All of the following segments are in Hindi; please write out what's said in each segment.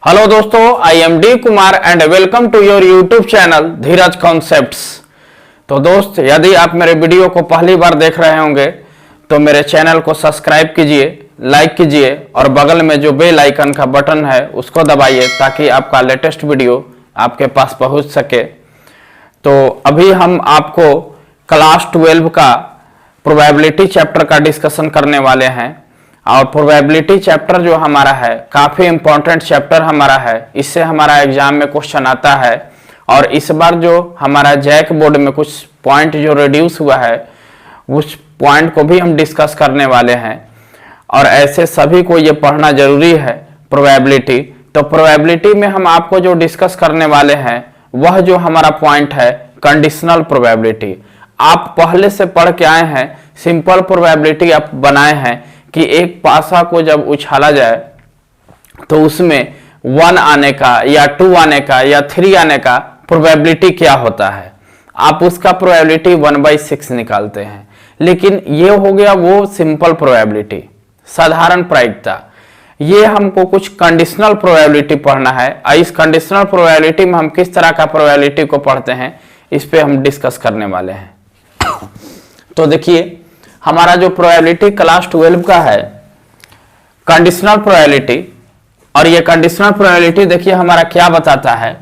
हेलो दोस्तों, I am D Kumar and welcome to your YouTube channel Dheeraj concepts. तो दोस्त, यदि आप मेरे वीडियो को पहली बार देख रहे होंगे तो मेरे चैनल को सब्सक्राइब कीजिए, लाइक कीजिए और बगल में जो बेल आइकन का बटन है उसको दबाइए ताकि आपका लेटेस्ट वीडियो आपके पास पहुंच सके। तो अभी हम आपको क्लास 12 का प्रोबेबिलिटी चैप्टर का डिस्कशन करने वाले हैं और प्रोबेबिलिटी चैप्टर जो हमारा है काफी इंपॉर्टेंट चैप्टर हमारा है। इससे हमारा एग्जाम में क्वेश्चन आता है और इस बार जो हमारा जैक बोर्ड में कुछ पॉइंट जो रिड्यूस हुआ है उस पॉइंट को भी हम डिस्कस करने वाले हैं और ऐसे सभी को ये पढ़ना जरूरी है प्रोबेबिलिटी। तो प्रोबेबिलिटी में हम आपको जो डिस्कस करने वाले हैं वह जो हमारा पॉइंट है कंडीशनल प्रोबेबिलिटी। आप पहले से पढ़ के आए हैं, सिंपल प्रोबेबिलिटी आप बनाए हैं कि एक पासा को जब उछाला जाए तो उसमें 1 आने का या 2 आने का या 3 आने का प्रोबेबिलिटी क्या होता है। आप उसका प्रोबेबिलिटी 1/6 निकालते हैं। लेकिन ये हो गया वो सिंपल प्रोबेबिलिटी, साधारण प्रायिकता। ये हमको कुछ कंडीशनल प्रोबेबिलिटी पढ़ना है। इस कंडीशनल प्रोबेबिलिटी में हम किस तरह का प्रोबेबिलिटी को पढ़ते हैं इस पे हम डिस्कस करने वाले हैं। तो देखिए, हमारा जो प्रोबेबिलिटी क्लास 12 का है कंडीशनल प्रोबेबिलिटी, और ये कंडीशनल प्रोबेबिलिटी देखिए हमारा क्या बताता है।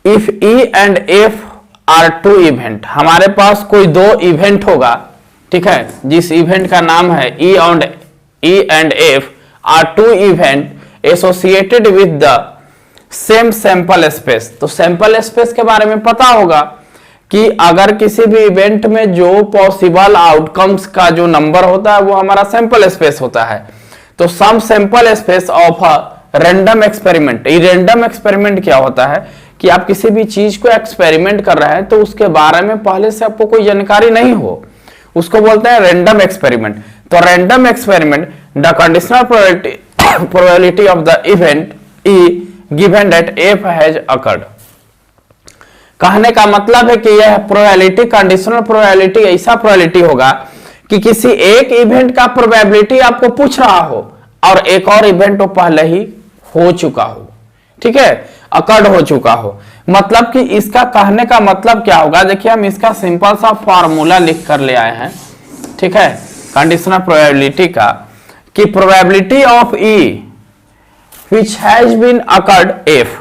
If E and F R 2 event, हमारे पास कोई 2 इवेंट होगा, ठीक है, जिस इवेंट का नाम है ई and F R 2 event associated with the same sample space. तो सैंपल स्पेस के बारे में पता होगा कि अगर किसी भी इवेंट में जो पॉसिबल आउटकम्स का जो नंबर होता है वो हमारा सैंपल स्पेस होता है। तो some sample space of a random experiment. ये रैंडम एक्सपेरिमेंट क्या होता है कि आप किसी भी चीज को एक्सपेरिमेंट कर रहे हैं तो उसके बारे में पहले से आपको कोई जानकारी नहीं हो, उसको बोलते हैं रैंडम एक्सपेरिमेंट। तो random experiment the conditional probability of the event E given that F has occurred. कहने का मतलब है कि यह प्रोबेबिलिटी, कंडीशनल प्रोबेबिलिटी ऐसा प्रोबेबिलिटी होगा कि किसी एक इवेंट का प्रोबेबिलिटी आपको पूछ रहा हो और एक और इवेंट वो पहले ही हो चुका हो, ठीक है, अकर्ड हो चुका हो। मतलब कि इसका कहने का मतलब क्या होगा, देखिए हम इसका सिंपल सा फॉर्मूला लिख कर ले आए हैं, ठीक है, कंडीशनल प्रोबेबिलिटी का, कि probability of E which has been occurred F.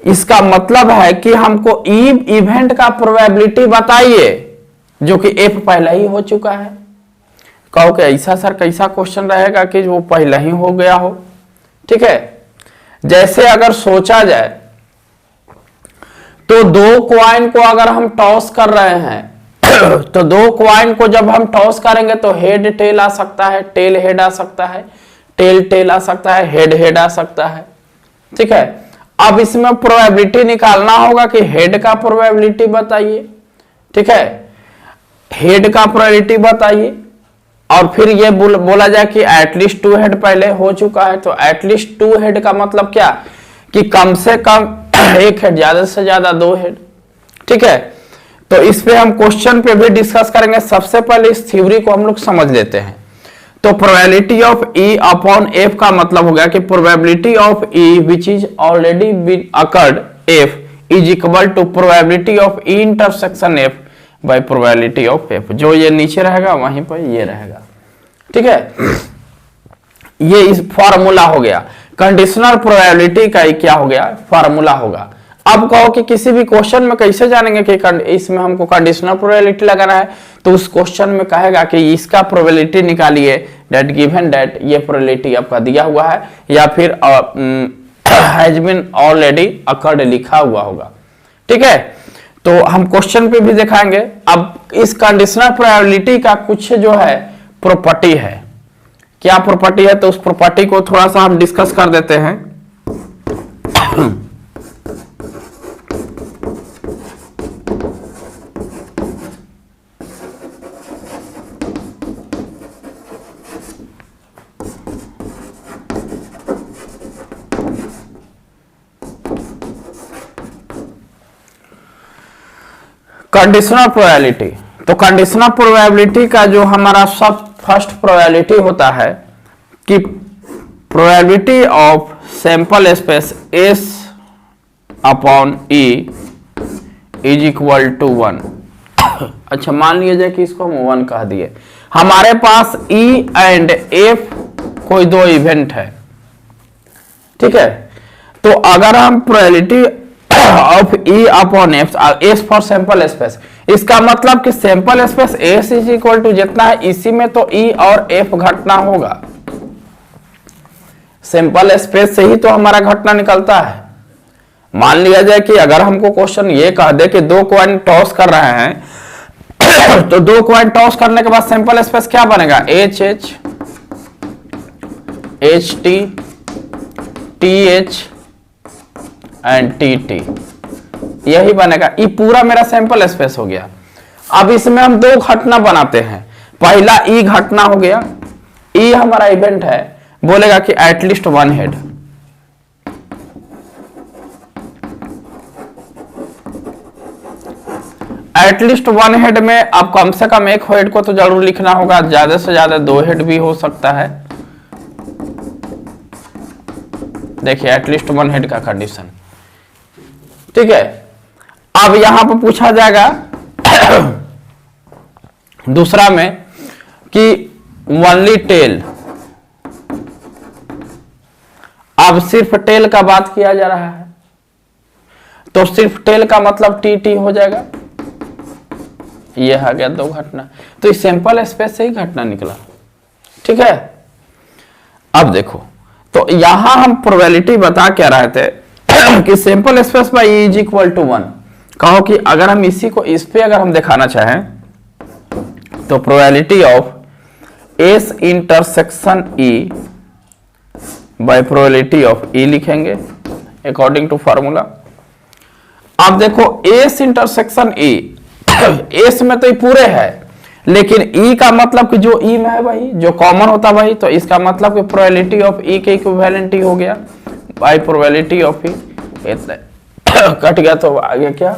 इसका मतलब है कि हमको ई इवेंट का प्रोबेबिलिटी बताइए जो कि एफ पहले ही हो चुका है। कहो कि ऐसा सर कैसा क्वेश्चन रहेगा कि वो पहले ही हो गया हो, ठीक है। जैसे अगर सोचा जाए तो 2 क्वाइन को अगर हम टॉस कर रहे हैं तो 2 क्वाइन को जब हम टॉस करेंगे तो हेड टेल आ सकता है, टेल हेड आ सकता है, टेल टेल आ सकता है, हेड हेड आ सकता है, ठीक है। अब इसमें प्रोबेबिलिटी निकालना होगा कि हेड का प्रोबेबिलिटी बताइए, ठीक है, हेड का प्रोबेबिलिटी बताइए और फिर ये बोला जाए कि एटलीस्ट 2 हेड पहले हो चुका है। तो एटलीस्ट 2 हेड का मतलब क्या कि कम से कम 1 हेड, ज्यादा से ज्यादा 2 हेड, ठीक है। तो इस पे हम क्वेश्चन पे भी डिस्कस करेंगे। सबसे पहले इस थ्योरी को हम लोग समझ लेते हैं। तो probability of E upon F का मतलब हो गया कि probability of E which is already been occurred F is equal to probability of E intersection F by probability of F. जो ये नीचे रहेगा वहीं पर ये रहेगा, ठीक है। ये इस फॉर्मूला हो गया कंडीशनल प्रोबेबिलिटी का, क्या हो गया, फॉर्मूला होगा। अब कहो कि किसी भी क्वेश्चन में कैसे जानेंगे कि इसमें हमको कंडीशनल प्रोबेबिलिटी लगाना है, तो उस क्वेश्चन में कहेगा कि इसका प्रोबेबिलिटी निकालिए दैट गिवन दैट, ये प्रोबेबिलिटी आपका दिया हुआ है या फिर हैज बीन ऑलरेडी अकर्ड लिखा हुआ होगा, ठीक है। तो हम क्वेश्चन पे भी दिखाएंगे। अब इस कंडीशनल प्रोबेबिलिटी का कुछ जो है प्रॉपर्टी है, क्या प्रॉपर्टी है, तो उस प्रॉपर्टी को थोड़ा सा हम डिस्कस कर देते हैं। कंडीशनल प्रोबेबिलिटी, तो कंडीशनल प्रोबेबिलिटी का जो हमारा सब फर्स्ट प्रोबेबिलिटी होता है कि probability of sample space S upon E is equal to 1। अच्छा, मान लीजिए कि इसको हम 1 कह दिए। हमारे पास E एंड F कोई दो इवेंट है, ठीक है। तो अगर हम probability of E upon F, S for sample space, इसका मतलब कि sample space S is equal to जितना है इसी में तो E और F घटना होगा। सैंपल स्पेस से ही तो हमारा घटना निकलता है। मान लिया जाए कि अगर हमको क्वेश्चन ये कह दे कि दो कॉइन टॉस कर रहे हैं तो दो कॉइन टॉस करने के बाद सैंपल स्पेस क्या बनेगा? H H, H T, T H and T T, यही बनेगा। ये पूरा मेरा सैंपल स्पेस हो गया। अब इसमें हम दो घटना बनाते हैं। पहला ई घटना हो गया, ई हमारा इवेंट है, बोलेगा कि at least one head. At least one head में अब कम से कम एक हेड को तो जरूर लिखना होगा, ज्यादा से ज्यादा दो हेड भी हो सकता है। देखिए एटलीस्ट वन हेड का कंडीशन, ठीक है। अब यहां पर पूछा जाएगा दूसरा में कि ओनली टेल। अब सिर्फ टेल का बात किया जा रहा है, तो सिर्फ टेल का मतलब टी टी हो जाएगा। ये आ गया दो घटना, तो इस सैंपल स्पेस से ही घटना निकला, ठीक है। अब देखो, तो यहां हम प्रोबेबिलिटी बता क्या रहे थे कि sample space by is equal to 1। कहो कि अगर हम इसी को इस पे अगर हम दिखाना चाहें तो probability of S intersection E by probability of E लिखेंगे अकॉर्डिंग टू फार्मूला। अब देखो एस इंटरसेक्शन ई, एस में तो ये पूरे है, लेकिन ई का मतलब कि जो ई में है भाई, जो कॉमन होता भाई, तो इसका मतलब कि प्रोबेबिलिटी ऑफ ई के इक्विवेलेंट ही हो गया बाय प्रोबेबिलिटी ऑफ ई। इतना कट गया तो आगे क्या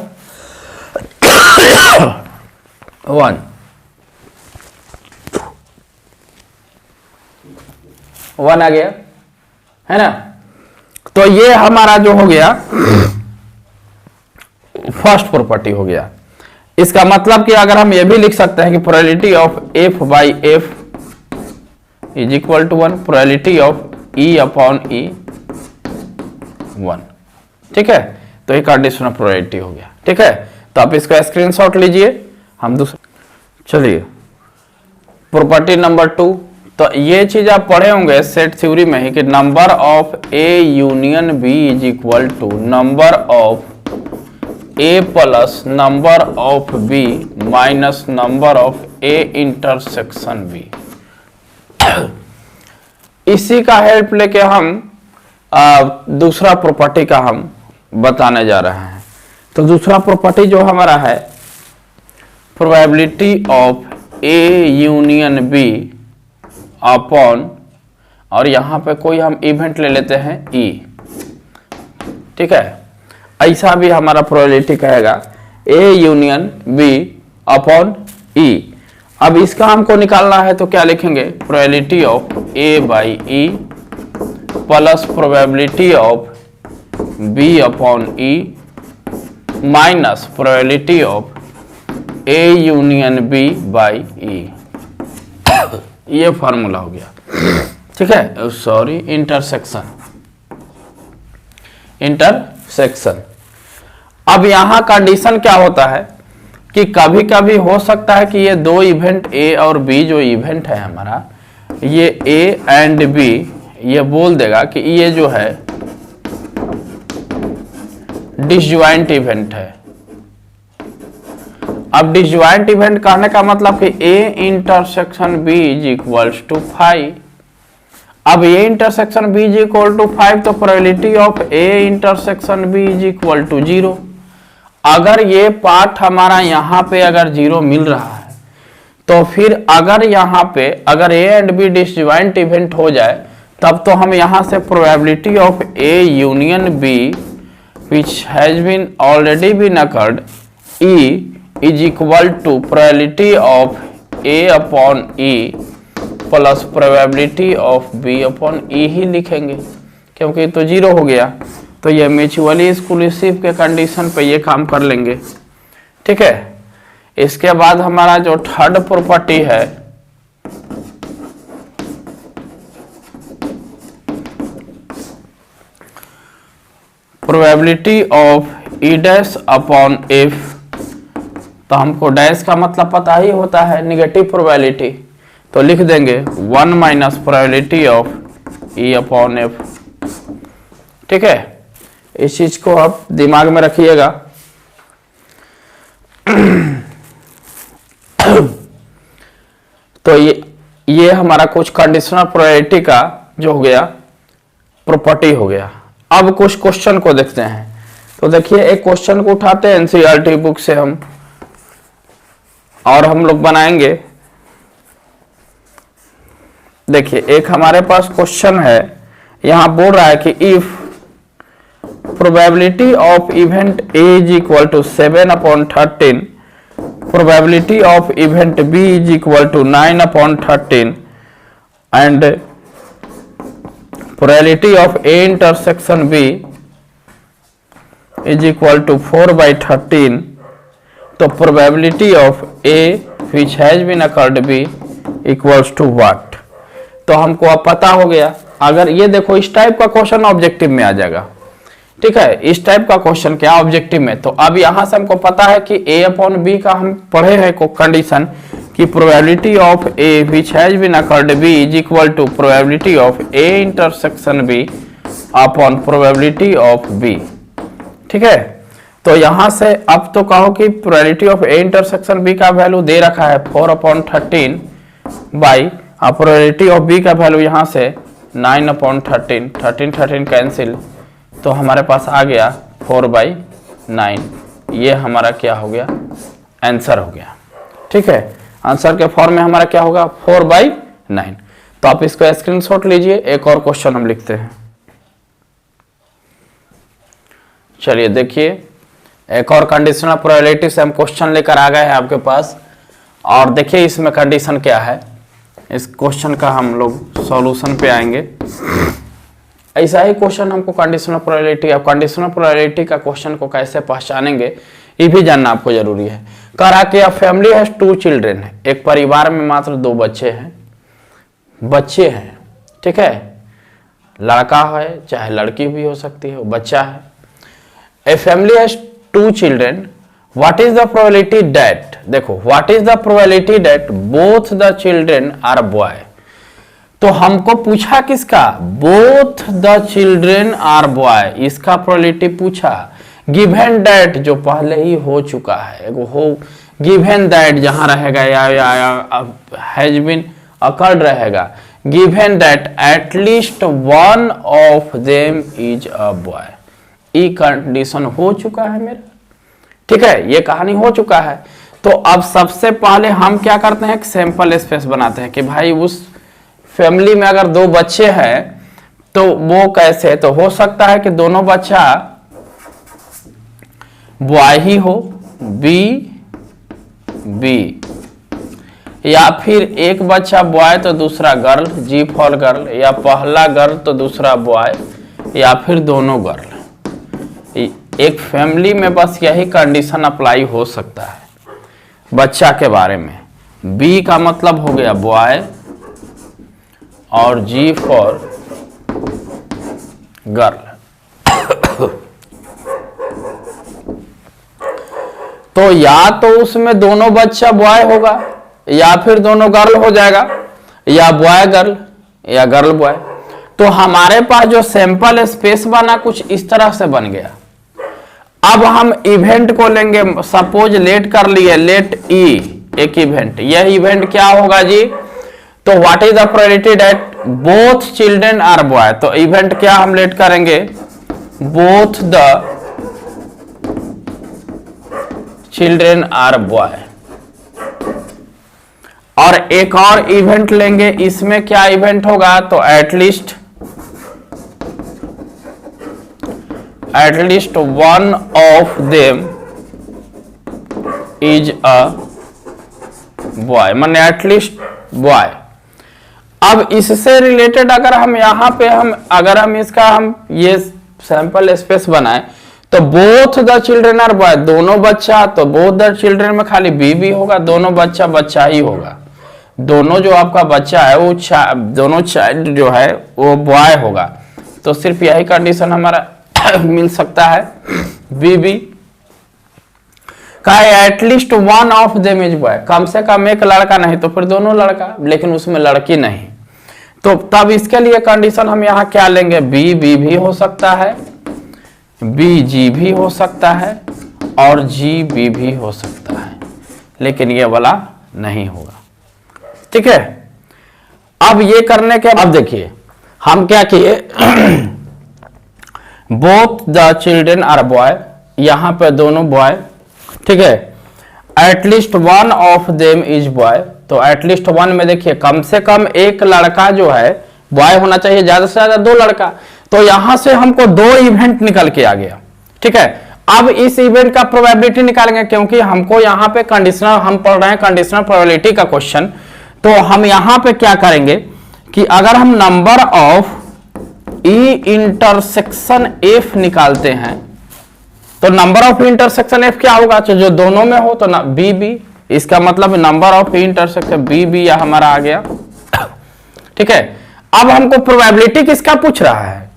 1 आ गया, है ना। तो ये हमारा जो हो गया फर्स्ट प्रॉपर्टी हो गया। इसका मतलब कि अगर हम ये भी लिख सकते हैं कि probability of F by F is equal to 1, probability of E upon E 1, ठीक है। तो ये कंडीशनल प्रोबेबिलिटी हो गया, ठीक है। तो आप इसका स्क्रीनशॉट लीजिए। हम दूसरा, चलिए प्रॉपर्टी नंबर 2। तो ये चीज आप पढ़े होंगे सेट थ्योरी में ही कि number of A union B is equal to number of A plus number of B minus number of A intersection B. इसी का हेल्प लेके हम दूसरा प्रॉपर्टी का हम बताने जा रहे हैं। तो दूसरा प्रॉपर्टी जो हमारा है probability of A union B upon, और यहां पे कोई हम इवेंट ले लेते हैं ई, ठीक है। ऐसा भी हमारा प्रोबेबिलिटी कहेगा A union B upon E. अब इसका हमको निकालना है तो क्या लिखेंगे? Probability of A by E plus probability of B upon E minus probability of A union B by E. ये फॉर्मूला हो गया, ठीक है। Sorry, intersection. अब यहां कंडीशन क्या होता है कि कभी कभी हो सकता है कि ये दो इवेंट ए और बी जो इवेंट है हमारा, ये ए एंड बी ये बोल देगा कि ये जो है डिसजॉइंट इवेंट है। अब डिसजॉइंट इवेंट कहने का मतलब कि A intersection B is equals to 5। अब A intersection B is equal to 5 तो probability of A intersection B is equal to 0। अगर ये पार्ट हमारा यहाँ पे अगर 0 मिल रहा है तो फिर अगर यहाँ पे अगर A and B disjoint event हो जाए तब तो हम यहाँ से probability of A union B which has been already been occurred E is equal to probability of A upon E plus probability of B upon E ही लिखेंगे, क्योंकि तो 0 हो गया। तो ये म्यूचुअली एक्सक्लूसिव के कंडीशन पे ये काम कर लेंगे, ठीक है। इसके बाद हमारा जो थर्ड प्रॉपर्टी है, probability of E dash upon F, तो हमको डैश का मतलब पता ही होता है, निगेटिव प्रोबेबिलिटी, तो लिख देंगे 1 minus probability of E upon F, ठीक है। इस चीज को आप दिमाग में रखिएगा। तो ये हमारा कुछ कंडीशनल प्रोबेबिलिटी का जो हो गया प्रॉपर्टी हो गया। अब कुछ क्वेश्चन को देखते हैं। तो देखिए एक क्वेश्चन को उठाते हैं एनसीईआरटी बुक से हम, और हम लोग बनाएंगे। देखिए एक हमारे पास क्वेश्चन है, यहां बोल रहा है कि if probability of event A is equal to 7/13, probability of event B is equal to 9/13 and probability of A intersection B is equal to 4/13, तो probability of A which has been occurred B equals to what. तो हमको अब पता हो गया। अगर ये देखो इस टाइप का क्वेश्चन ऑब्जेक्टिव में आ जाएगा, ठीक है। इस टाइप का क्वेश्चन क्या ऑब्जेक्टिव में, तो अब यहां से हमको पता है कि A अपॉन B का हम पढ़े हैं को कंडीशन कि probability of A which has been occurred B is equal to probability of A intersection B upon probability of B, ठीक है। तो यहां से अब तो कहो कि probability of A intersection B का वैल्यू दे रखा है 4/13 बाई प्रोबेबिलिटी ऑफ B का वैल्यू यहां से 9/13, 13 कैंसिल, तो हमारे पास आ गया 4/9। ये हमारा क्या हो गया, आंसर हो गया, ठीक है। आंसर के फॉर्म में हमारा क्या होगा 4/9। तो आप इसको स्क्रीनशॉट लीजिए। एक और क्वेश्चन हम लिखते हैं। चलिए देखिए एक और कंडीशनल प्रोबेबिलिटी से हम क्वेश्चन लेकर आ गए हैं आपके पास, और देखिए इसमें कंडीशन क्या है। इस क्वेश्चन का हम लोग सॉल्यूशन पे आएंगे। ऐसा ही क्वेश्चन हमको कंडीशनल प्रोबेबिलिटी, अब कंडीशनल प्रोबेबिलिटी का क्वेश्चन को कैसे पहचानेंगे ये भी जानना आपको जरूरी है। कह रहा कि फैमिली हैज 2 चिल्ड्रेन, एक परिवार में मात्र 2 बच्चे हैं, ठीक है। लड़का है चाहे लड़की भी हो सकती है, वो बच्चा है। A family has 2 children, what is the probability that, देखो what is the probability that both the children are boy. तो हमको पूछा किसका, both the children are boy, इसका प्रोबेबिलिटी पूछा। गिवन दैट जो पहले ही हो चुका है, हो गिवन दैट जहां रहेगा या हैज बीन अकर्ड रहेगा। Given that at least one of them is a boy, ये कंडीशन हो चुका है मेरा, ठीक है। ये कहानी हो चुका है। तो अब सबसे पहले हम क्या करते हैं, एक सैंपल स्पेस बनाते हैं कि भाई उस फैमिली में अगर 2 बच्चे हैं तो वो कैसे, तो हो सकता है कि दोनों बच्चा बॉय ही हो, बी, या फिर एक बच्चा बॉय तो दूसरा गर्ल, जी फॉर गर्ल, या पहला गर्ल तो दूसरा बॉय, या फिर दोनों गर्ल। एक फैमिली में बस यही कंडीशन अप्लाई हो सकता है बच्चा के बारे में। बी का मतलब हो गया बॉय और जी फॉर गर्ल। तो या तो उसमें दोनों बच्चा बॉय होगा या फिर दोनों गर्ल हो जाएगा, या बॉय गर्ल या गर्ल बॉय। तो हमारे पास जो सैंपल स्पेस बना कुछ इस तरह से बन गया। अब हम इवेंट को लेंगे, सपोज लेट कर लिए, लेट ई एक इवेंट, यह इवेंट क्या होगा जी, तो what is the probability that both children are boy. तो इवेंट क्या हम लेट करेंगे, both the children are boy. और एक और इवेंट लेंगे, इसमें क्या इवेंट होगा, तो at least one of them is a boy, माने एटलीस्ट बॉय। अब इससे रिलेटेड अगर हम यहाँ पे अगर हम इसका ये सैंपल स्पेस बनाए तो both the children are boy, दोनों बच्चा, तो बोथ द चिल्ड्रन में खाली बी होगा, दोनों बच्चा बच्चा ही होगा, दोनों जो आपका बच्चा है वो दोनों चाइल्ड जो है वो बॉय होगा। तो सिर्फ यही कंडीशन हमारा मिल सकता है बी का at least one of them is boy, कम से कम एक लड़का, नहीं तो फिर दोनों लड़का, लेकिन उसमें लड़की नहीं। तो तब इसके लिए कंडीशन हम यहाँ क्या लेंगे, बी भी हो सकता है, बी जी भी हो सकता है और जी बी भी हो सकता है, लेकिन ये वाला नहीं होगा। ठीक है, अब ये करने के बाद देखिए हम क्या किए, both the children are boy, यहां पे दोनों बॉय, ठीक है, at least one of them is boy, तो एटलीस्ट वन में देखिए कम से कम एक लड़का जो है बॉय होना चाहिए, ज्यादा से ज्यादा दो लड़का, तो यहां से हमको दो इवेंट निकल के आ गया। ठीक है, अब इस इवेंट का प्रोबेबिलिटी निकालेंगे, क्योंकि हमको यहाँ पे कंडीशनल, हम पढ़ रहे हैं कंडीशनल प्रोबेबिलिटी का क्वेश्चन, तो हम यहां पे क्या करेंगे कि अगर हम number of E intersection F निकालते हैं तो नंबर ऑफ इंटरसेक्शन एफ क्या होगा, तो जो दोनों में हो तो ना बी, इसका मतलब नंबर ऑफ इंटरसेक्शन बी या हमारा आ गया। ठीक है, अब हमको प्रोबेबिलिटी किसका पूछ रहा है,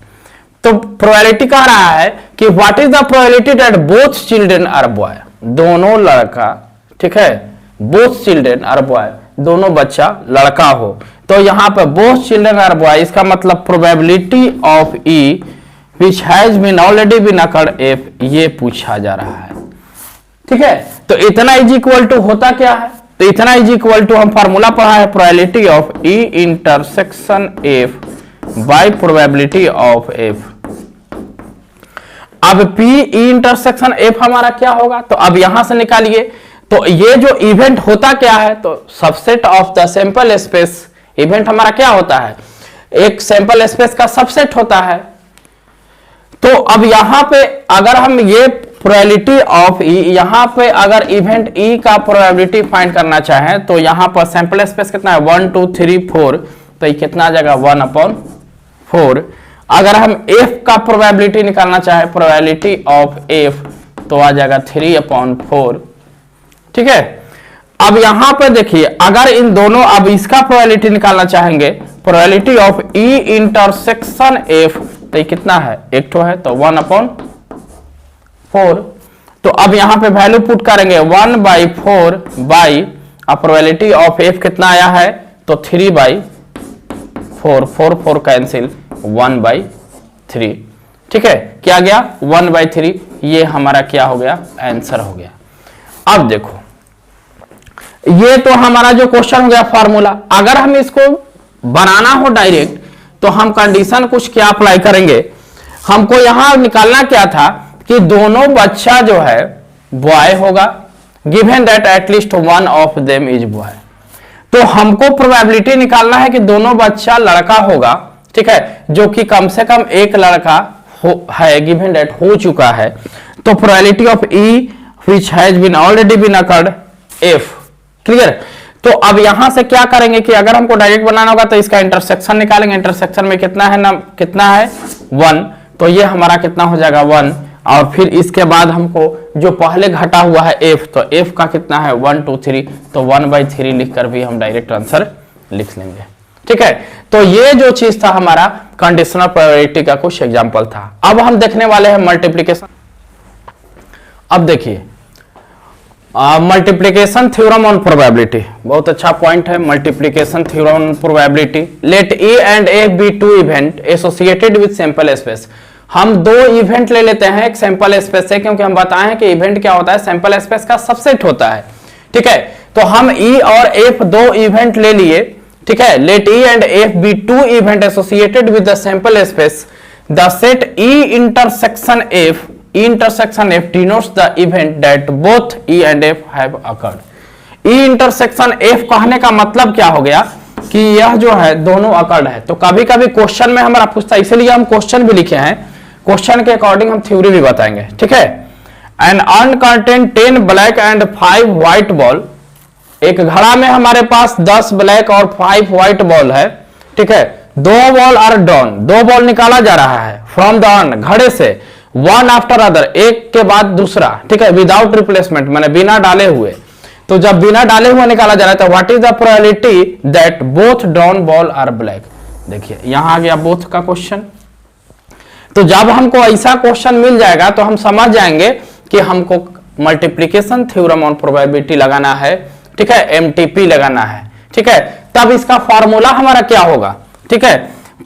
तो प्रोबेबिलिटी कह रहा है कि what is the probability that both children are boy, दोनों लड़का, ठीक है, बोथ चिल्ड्रन आर बॉय, दोनों बच्चा लड़का हो, तो यहां पर बोथ चिल्ड्रन आर बॉय, इसका मतलब probability of E which has been already been occurred F, ये पूछा जा रहा है। ठीक है, तो इतना इज इक्वल टू होता क्या है, तो इतना इज इक्वल टू हम फार्मूला पढ़ा है, probability of E intersection F by probability of F. अब पी ई इंटरसेक्शन एफ हमारा क्या होगा, तो अब यहां से निकालिए, तो ये जो इवेंट होता क्या है, तो subset of the sample space, event हमारा क्या होता है, एक सैंपल स्पेस का सबसेट होता है। तो अब यहां पे अगर हम ये प्रोबेबिलिटी ऑफ ई, यहां पे अगर इवेंट ई का प्रोबेबिलिटी फाइंड करना चाहें तो यहां पर सैंपल स्पेस कितना है 1 2 3 4, तो ये कितना आ जाएगा 1/4। अगर हम एफ का प्रोबेबिलिटी निकालना चाहे, प्रोबेबिलिटी ऑफ एफ, तो आ जाएगा 3/4। ठीक है, अब यहां पे देखिए अगर इन दोनों, अब इसका प्रोबेबिलिटी निकालना चाहेंगे, probability of E intersection F, तो ये कितना है, एक तो है, तो 1/4। तो अब यहां पे वैल्यू पुट करेंगे 1/4 बाई, अब प्रोबेबिलिटी ऑफ एफ कितना आया है, तो 3/4, 4 कैंसिल, 1/3। ठीक है, क्या गया 1/3, ये हमारा क्या हो गया, आंसर हो गया। अब देखो ये तो हमारा जो क्वेश्चन हो गया फॉर्मूला, अगर हम इसको बनाना हो डायरेक्ट तो हम कंडीशन कुछ क्या अप्लाई करेंगे, हमको यहां निकालना क्या था कि दोनों बच्चा जो है बॉय होगा, given that at least one of them is boy, तो हमको प्रोबेबिलिटी निकालना है कि दोनों बच्चा लड़का होगा। ठीक है, जो कि कम से कम एक लड़का है, गिवन दैट हो चुका है, तो probability of E which has been already been occurred F. Clear, तो अब यहां से क्या करेंगे कि अगर हमको डायरेक्ट बनाना होगा तो इसका इंटरसेक्शन निकालेंगे, इंटरसेक्शन में कितना है ना, कितना है 1, तो ये हमारा कितना हो जाएगा 1, और फिर इसके बाद हमको जो पहले घटा हुआ है f, तो f का कितना है 1 2 3, तो 1/3 लिखकर भी हम डायरेक्ट आंसर लिख लेंगे। ठीक है, तो ये जो चीज था हमारा कंडीशनल प्रोबेबिलिटी का कुछ एग्जांपल था। अब हम देखने वाले हैं मल्टीप्लिकेशन। अब देखिए मल्टीप्लिकेशन थ्योरम ऑन प्रोबेबिलिटी, बहुत अच्छा पॉइंट है multiplication theorem on probability. Let A and F be two event associated with sample space, हम दो इवेंट ले लेते हैं एक सैंपल स्पेस से, क्योंकि हम बताएं कि इवेंट क्या होता है, सैंपल स्पेस का सबसेट होता है। ठीक है, तो हम ई और एफ दो इवेंट ले लिए। ठीक है, let E and F be two event associated with the sample space, the set E intersection F, E intersection F denotes the event that both E and F have occurred. E intersection F कहने का मतलब क्या हो गया कि यह जो है दोनों अकर्ड है। तो कभी कभी क्वेश्चन में हमारा पूछता है, इसीलिए हम क्वेश्चन भी लिखे हैं, क्वेश्चन के अकॉर्डिंग हम थ्योरी भी बताएंगे। ठीक है, an urn contains 10 black and 5 white ball, एक घड़ा में हमारे पास 10 ब्लैक और 5 व्हाइट बॉल है, ठीक है, 2 बॉल आर ड्रॉन, 2 बॉल निकाला जा रहा है फ्रॉम द अर्न, घड़े से, वन आफ्टर अदर, एक के बाद दूसरा, ठीक है, विदाउट रिप्लेसमेंट माने बिना डाले हुए। तो जब बिना डाले हुए निकाला जा रहा है तो what is the probability that both drawn ball are black. देखिए यहां आ गया बोथ का क्वेश्चन। तो जब हमको ऐसा क्वेश्चन मिल जाएगा तो हम समझ जाएंगे कि हमको मल्टीप्लिकेशन थ्योरम ऑन प्रोबेबिलिटी लगाना है, ठीक है, एमटीपी लगाना है, ठीक है, तब इसका फॉर्मूला हमारा क्या होगा, ठीक है।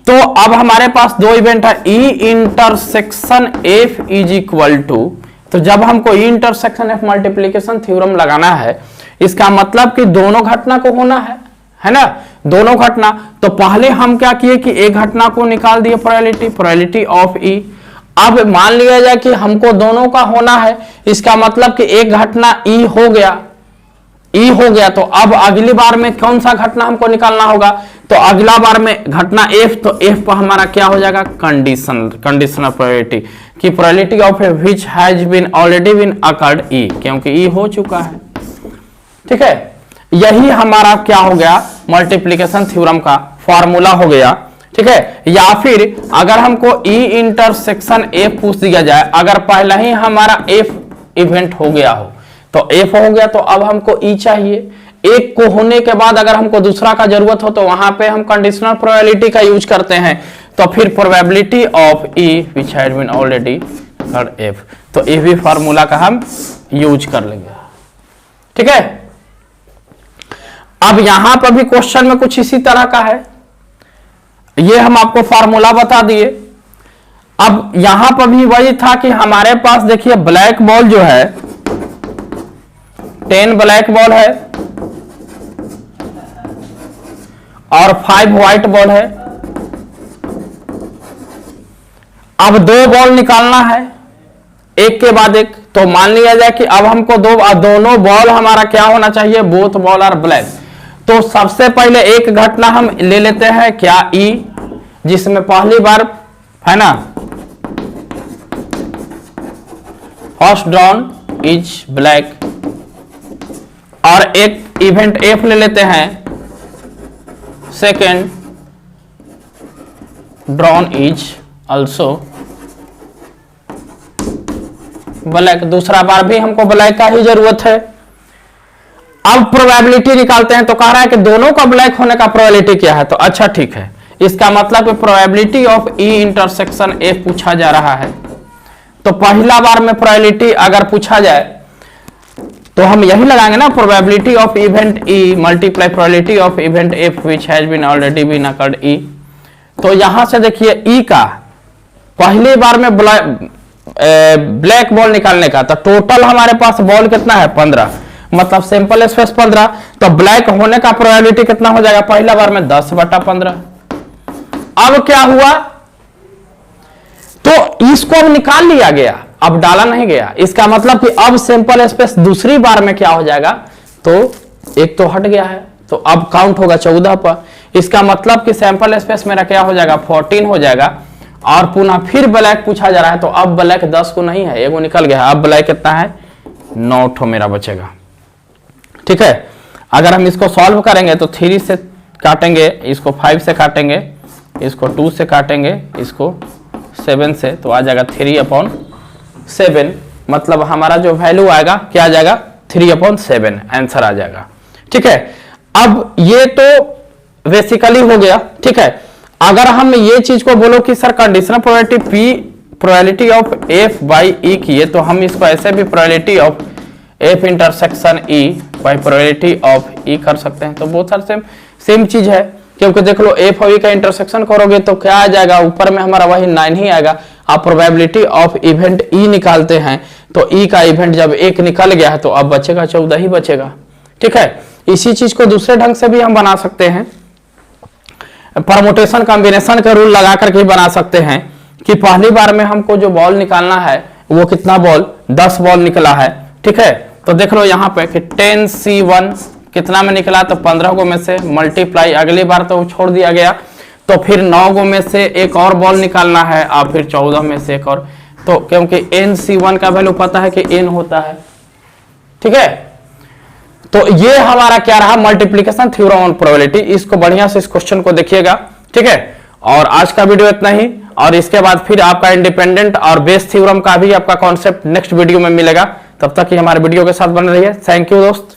तो अब हमारे पास 2 इवेंट है, E intersection F is equal to, तो जब हमको E intersection F multiplication theorem लगाना है, इसका मतलब कि दोनों घटना को होना है ना, दोनों घटना। तो पहले हम क्या किए कि एक घटना को निकाल दिए प्रोबेबिलिटी ऑफ ई। अब मान लिया जाए कि हमको दोनों का होना है, इसका मतलब कि एक घटना ई हो गया, तो अब अगली बार में कौन सा घटना हमको निकालना होगा, तो अगला बार में घटना एफ, तो एफ पर हमारा क्या हो जाएगा, कंडीशनल प्रोबेबिलिटी की probability of A which has been already been occurred E, क्योंकि ई हो चुका है, ठीक है। यही हमारा क्या हो गया, मल्टीप्लिकेशन थ्योरम का फॉर्मूला हो गया, ठीक है। या फिर अगर हमको ई इंटरसेक्शन एफ पूछ दिया जाए, अगर पहले ही हमारा एफ इवेंट हो गया हो, तो एफ हो गया, तो अब हमको ई चाहिए। एक को होने के बाद अगर हमको दूसरा का जरूरत हो तो वहां पे हम कंडीशनल प्रोबेबिलिटी का यूज करते हैं, तो फिर probability of E which had been already occurred F, तो ये भी फार्मूला का हम यूज कर लेंगे, ठीक है। अब यहां पर भी क्वेश्चन में कुछ इसी तरह का है, ये हम आपको फार्मूला बता दिए। अब यहां पर भी वही था कि हमारे पास देखिए ब्लैक बॉल जो है, 10 ब्लैक बॉल है और 5 व्हाइट बॉल है। अब 2 बॉल निकालना है एक के बाद एक, तो मान लिया जाए कि अब हमको दोनों बॉल हमारा क्या होना चाहिए, बोथ बॉल आर ब्लैक। तो सबसे पहले एक घटना हम ले लेते हैं क्या, ई, जिसमें पहली बार है ना फर्स्ट ड्रॉन इज ब्लैक, और एक इवेंट एफ ले लेते हैं, second drawn is also black, दूसरा बार भी हमको ब्लैक का ही जरूरत है। अब प्रोबेबिलिटी निकालते हैं, तो कह रहा है कि दोनों का ब्लैक होने का प्रोबेबिलिटी क्या है, तो अच्छा ठीक है, इसका मतलब probability of E intersection F पूछा जा रहा है। तो पहला बार में प्रोबेबिलिटी अगर पूछा जाए तो हम यही लगाएंगे ना, probability of event E multiply probability of event F which has been already been occurred E. तो यहां से देखिए ई का पहली बार में ब्लैक बॉल निकालने का, तो टोटल हमारे पास बॉल कितना है, 15, मतलब सैंपल स्पेस 15, तो ब्लैक होने का प्रोबेबिलिटी कितना हो जाएगा, पहला बार में 10/15। अब क्या हुआ, तो इसको अब निकाल लिया गया, अब डाला नहीं गया, इसका मतलब कि अब सैंपल स्पेस दूसरी बार में क्या हो जाएगा, तो एक तो हट गया है, तो अब काउंट होगा 14 पर। इसका मतलब कि सैंपल स्पेस मेरा क्या हो जाएगा, 14 हो जाएगा। और पुनः फिर ब्लैक पूछा जा रहा है, तो अब ब्लैक 10 को नहीं है, एगो निकल गया है, अब ब्लैक कितना है, 9 ठो मेरा बचेगा, ठीक है। अगर हम इसको सॉल्व करेंगे तो 3 से काटेंगे, इसको 5 से काटेंगे, इसको 2 से काटेंगे, इसको 7 से, तो आ जाएगा 3/7, मतलब हमारा जो वैल्यू आएगा क्या आ जाएगा, 3/7 आंसर आ जाएगा, ठीक है। अब ये तो बेसिकली हो गया, ठीक है। अगर हम ये चीज को बोलो कि sir conditional probability P probability of F by E किए, तो हम इसको ऐसे भी probability of F intersection E by probability of E कर सकते हैं। तो बहुत सारे सेम चीज है, क्योंकि देख लो एफ और ई का इंटरसेक्शन करोगे तो क्या आ जाएगा, ऊपर में हमारा वही 9 ही आएगा। आप प्रोबेबिलिटी ऑफ इवेंट ई निकालते हैं, तो ई का इवेंट जब एक निकल गया है तो अब बचेगा 14 ही बचेगा, ठीक है। इसी चीज को दूसरे ढंग से भी हम बना सकते हैं, परमुटेशन कॉम्बिनेशन का रूल लगा करके बना सकते हैं कि पहली बार में हमको जो बॉल निकालना है वो कितना बॉल, 10 बॉल निकला है, ठीक है। तो देख लो यहाँ पे कि 10C1 कितना में निकला, तो 15 गो में से मल्टीप्लाई, अगली बार तो छोड़ दिया गया, तो फिर 9 गो में से एक और बॉल निकालना है, और फिर 14 में से एक और, तो क्योंकि NC1 का वैल्यू पता है कि N होता है, ठीक है। तो ये हमारा क्या रहा, मल्टीप्लिकेशन थ्योरम ऑन प्रोबेबिलिटी। इसको बढ़िया से इस क्वेश्चन को देखिएगा, ठीक है, और आज का वीडियो इतना ही, और इसके बाद फिर आपका इंडिपेंडेंट और बेस थ्योरम का भी आपका कॉन्सेप्ट नेक्स्ट वीडियो में मिलेगा। तब तक ही हमारे वीडियो के साथ बने रहिए। थैंक यू दोस्त।